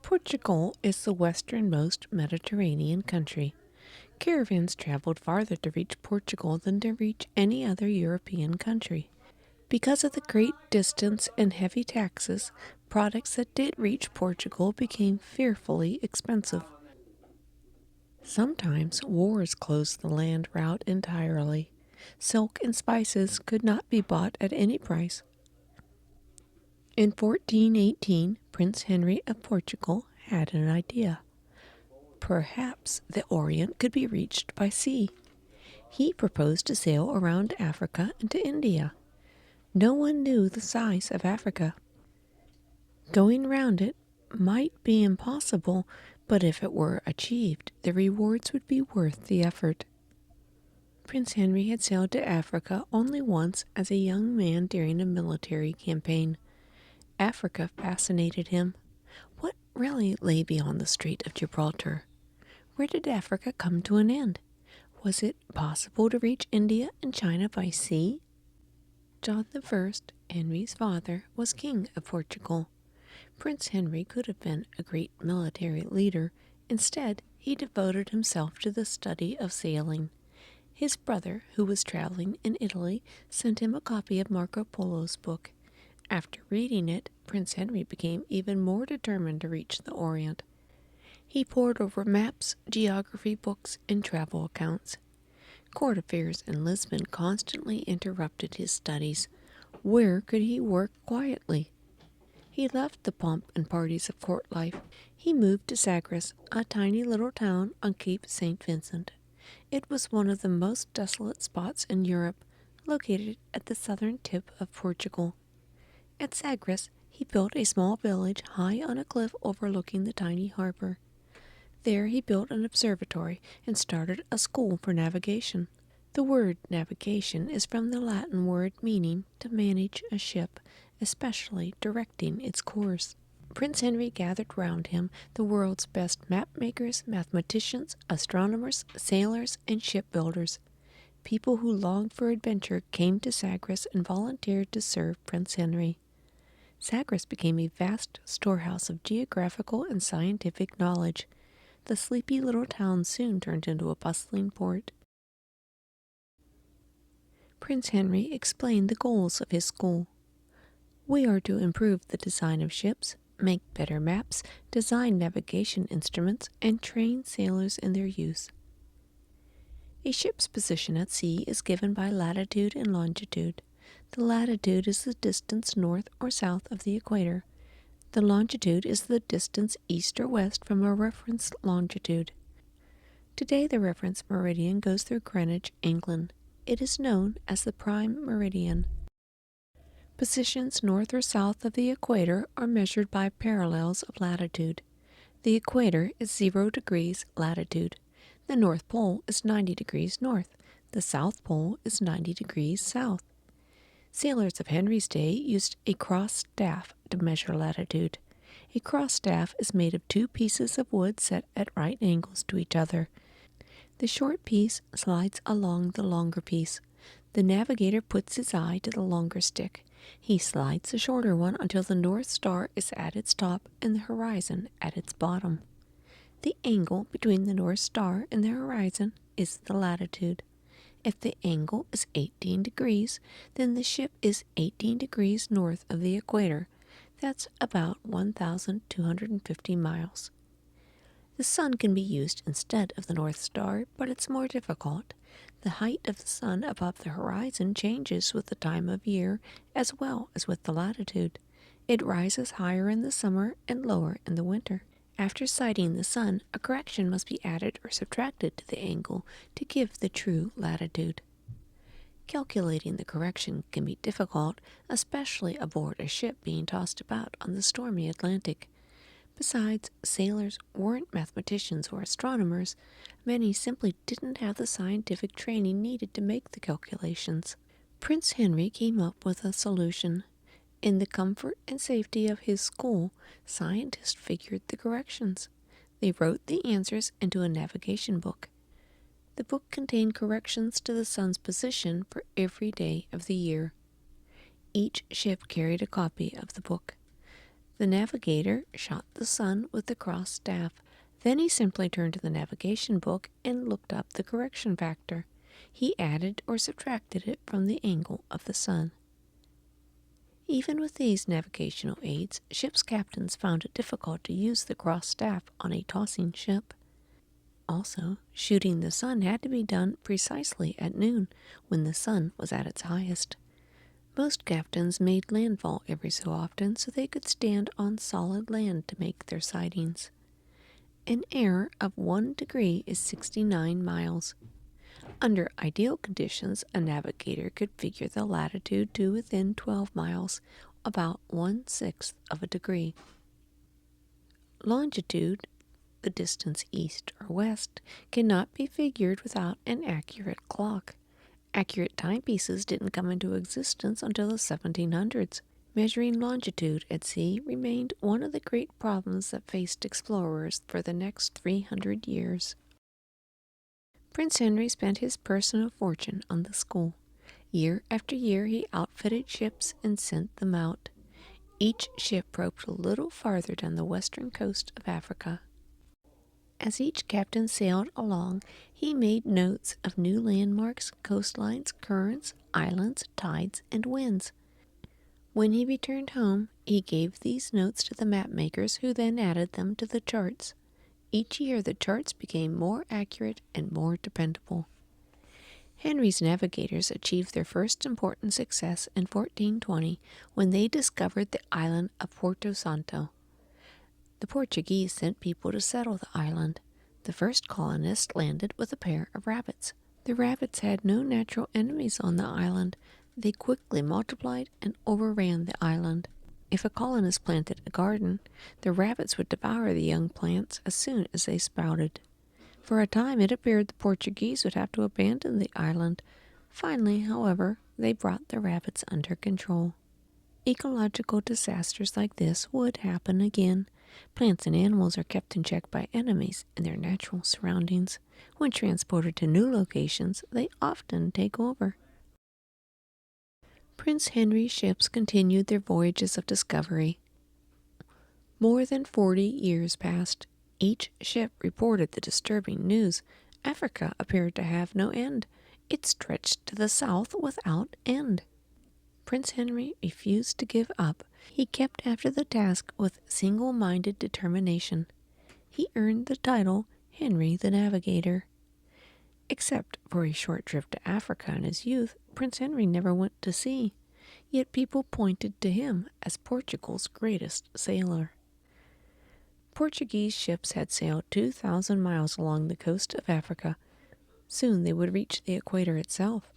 Portugal is the westernmost Mediterranean country. Caravans traveled farther to reach Portugal than to reach any other European country. Because of the great distance and heavy taxes, products that did reach Portugal became fearfully expensive. Sometimes wars closed the land route entirely. Silk and spices could not be bought at any price. In 1418, Prince Henry of Portugal had an idea. Perhaps the Orient could be reached by sea. He proposed to sail around Africa and to India. No one knew the size of Africa. Going round it might be impossible, but if it were achieved, the rewards would be worth the effort. Prince Henry had sailed to Africa only once as a young man during a military campaign. Africa fascinated him. What really lay beyond the Strait of Gibraltar? Where did Africa come to an end? Was it possible to reach India and China by sea? John I, Henry's father, was king of Portugal. Prince Henry could have been a great military leader. Instead, he devoted himself to the study of sailing. His brother, who was traveling in Italy, sent him a copy of Marco Polo's book. After reading it, Prince Henry became even more determined to reach the Orient. He pored over maps, geography books, and travel accounts. Court affairs in Lisbon constantly interrupted his studies. Where could he work quietly? He left the pomp and parties of court life. He moved to Sagres, a tiny little town on Cape St. Vincent. It was one of the most desolate spots in Europe, located at the southern tip of Portugal. At Sagres, he built a small village high on a cliff overlooking the tiny harbor. There he built an observatory and started a school for navigation. The word navigation is from the Latin word meaning to manage a ship, especially directing its course. Prince Henry gathered round him the world's best map-makers, mathematicians, astronomers, sailors, and shipbuilders. People who longed for adventure came to Sagres and volunteered to serve Prince Henry. Sagres became a vast storehouse of geographical and scientific knowledge. The sleepy little town soon turned into a bustling port. Prince Henry explained the goals of his school. We are to improve the design of ships, make better maps, design navigation instruments, and train sailors in their use. A ship's position at sea is given by latitude and longitude. The latitude is the distance north or south of the equator. The longitude is the distance east or west from a reference longitude. Today the reference meridian goes through Greenwich, England. It is known as the prime meridian. Positions north or south of the equator are measured by parallels of latitude. The equator is 0 degrees latitude. The North Pole is 90 degrees north. The South Pole is 90 degrees south. Sailors of Henry's day used a cross staff to measure latitude. A cross staff is made of two pieces of wood set at right angles to each other. The short piece slides along the longer piece. The navigator puts his eye to the longer stick. He slides the shorter one until the North Star is at its top and the horizon at its bottom. The angle between the North Star and the horizon is the latitude. If the angle is 18 degrees, then the ship is 18 degrees north of the equator. That's about 1,250 miles. The sun can be used instead of the North Star, but it's more difficult. The height of the sun above the horizon changes with the time of year as well as with the latitude. It rises higher in the summer and lower in the winter. After sighting the sun, a correction must be added or subtracted to the angle to give the true latitude. Calculating the correction can be difficult, especially aboard a ship being tossed about on the stormy Atlantic. Besides, sailors weren't mathematicians or astronomers. Many simply didn't have the scientific training needed to make the calculations. Prince Henry came up with a solution. In the comfort and safety of his school, scientists figured the corrections. They wrote the answers into a navigation book. The book contained corrections to the sun's position for every day of the year. Each ship carried a copy of the book. The navigator shot the sun with the cross staff. Then he simply turned to the navigation book and looked up the correction factor. He added or subtracted it from the angle of the sun. Even with these navigational aids, ship's captains found it difficult to use the cross staff on a tossing ship. Also, shooting the sun had to be done precisely at noon, when the sun was at its highest. Most captains made landfall every so often so they could stand on solid land to make their sightings. An error of 1 degree is 69 miles. Under ideal conditions, a navigator could figure the latitude to within 12 miles, about 1/6 of a degree. Longitude, the distance east or west, cannot be figured without an accurate clock. Accurate timepieces didn't come into existence until the 1700s. Measuring longitude at sea remained one of the great problems that faced explorers for the next 300 years. Prince Henry spent his personal fortune on the school. Year after year he outfitted ships and sent them out. Each ship roped a little farther down the western coast of Africa. As each captain sailed along, he made notes of new landmarks, coastlines, currents, islands, tides, and winds. When he returned home, he gave these notes to the map makers, who then added them to the charts. Each year the charts became more accurate and more dependable. Henry's navigators achieved their first important success in 1420 when they discovered the island of Porto Santo. The Portuguese sent people to settle the island. The first colonists landed with a pair of rabbits. The rabbits had no natural enemies on the island. They quickly multiplied and overran the island. If a colonist planted a garden, the rabbits would devour the young plants as soon as they sprouted. For a time it appeared the Portuguese would have to abandon the island. Finally, however, they brought the rabbits under control. Ecological disasters like this would happen again. Plants and animals are kept in check by enemies in their natural surroundings. When transported to new locations, they often take over. Prince Henry's ships continued their voyages of discovery. More than 40 years passed. Each ship reported the disturbing news. Africa appeared to have no end. It stretched to the south without end. Prince Henry refused to give up. He kept after the task with single-minded determination. He earned the title Henry the Navigator. Except for a short trip to Africa in his youth, Prince Henry never went to sea. Yet people pointed to him as Portugal's greatest sailor. Portuguese ships had sailed 2,000 miles along the coast of Africa. Soon they would reach the equator itself.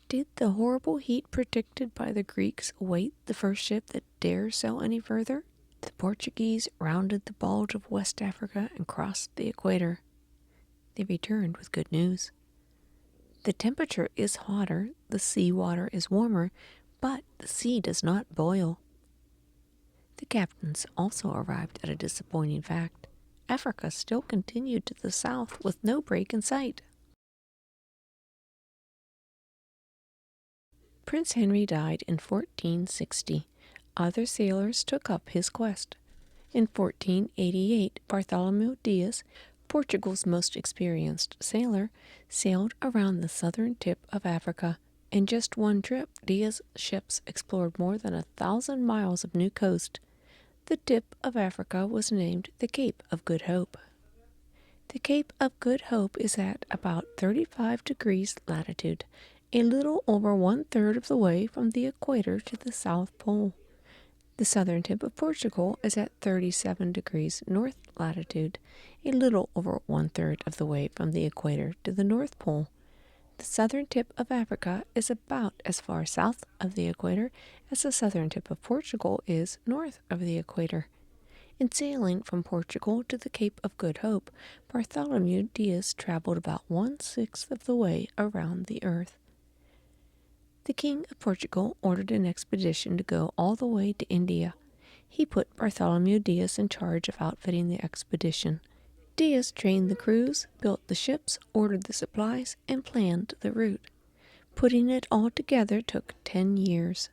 Did the horrible heat predicted by the Greeks await the first ship that dare sail any further? The Portuguese rounded the bulge of West Africa and crossed the equator. They returned with good news. The temperature is hotter, the sea water is warmer, but the sea does not boil. The captains also arrived at a disappointing fact. Africa still continued to the south with no break in sight. Prince Henry died in 1460. Other sailors took up his quest. In 1488, Bartholomew Dias, Portugal's most experienced sailor, sailed around the southern tip of Africa. In just one trip, Dias' ships explored more than 1,000 miles of new coast. The tip of Africa was named the Cape of Good Hope. The Cape of Good Hope is at about 35 degrees latitude, a little over 1/3 of the way from the equator to the South Pole. The southern tip of Portugal is at 37 degrees north latitude, a little over 1/3 of the way from the equator to the North Pole. The southern tip of Africa is about as far south of the equator as the southern tip of Portugal is north of the equator. In sailing from Portugal to the Cape of Good Hope, Bartholomew Dias traveled about 1/6 of the way around the earth. The King of Portugal ordered an expedition to go all the way to India. He put Bartholomew Dias in charge of outfitting the expedition. Dias trained the crews, built the ships, ordered the supplies, and planned the route. Putting it all together took 10 years.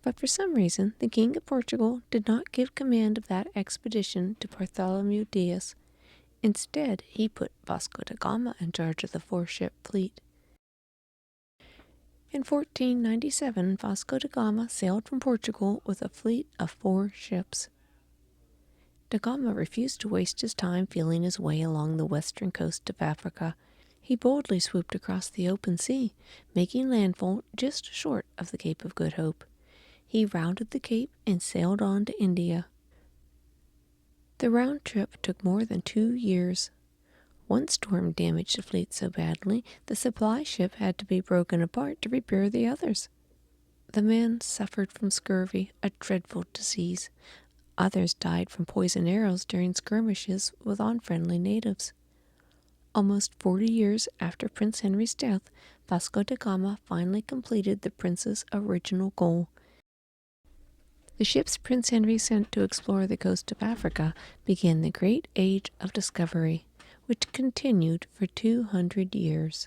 But for some reason, the King of Portugal did not give command of that expedition to Bartholomew Diaz. Instead, he put Vasco da Gama in charge of the 4-ship fleet. In 1497, Vasco da Gama sailed from Portugal with a fleet of 4 ships. Da Gama refused to waste his time feeling his way along the western coast of Africa. He boldly swooped across the open sea, making landfall just short of the Cape of Good Hope. He rounded the Cape and sailed on to India. The round trip took more than 2 years. One storm damaged the fleet so badly, the supply ship had to be broken apart to repair the others. The men suffered from scurvy, a dreadful disease. Others died from poisoned arrows during skirmishes with unfriendly natives. Almost 40 years after Prince Henry's death, Vasco da Gama finally completed the prince's original goal. The ships Prince Henry sent to explore the coast of Africa began the Great Age of Discovery, which continued for 200 years.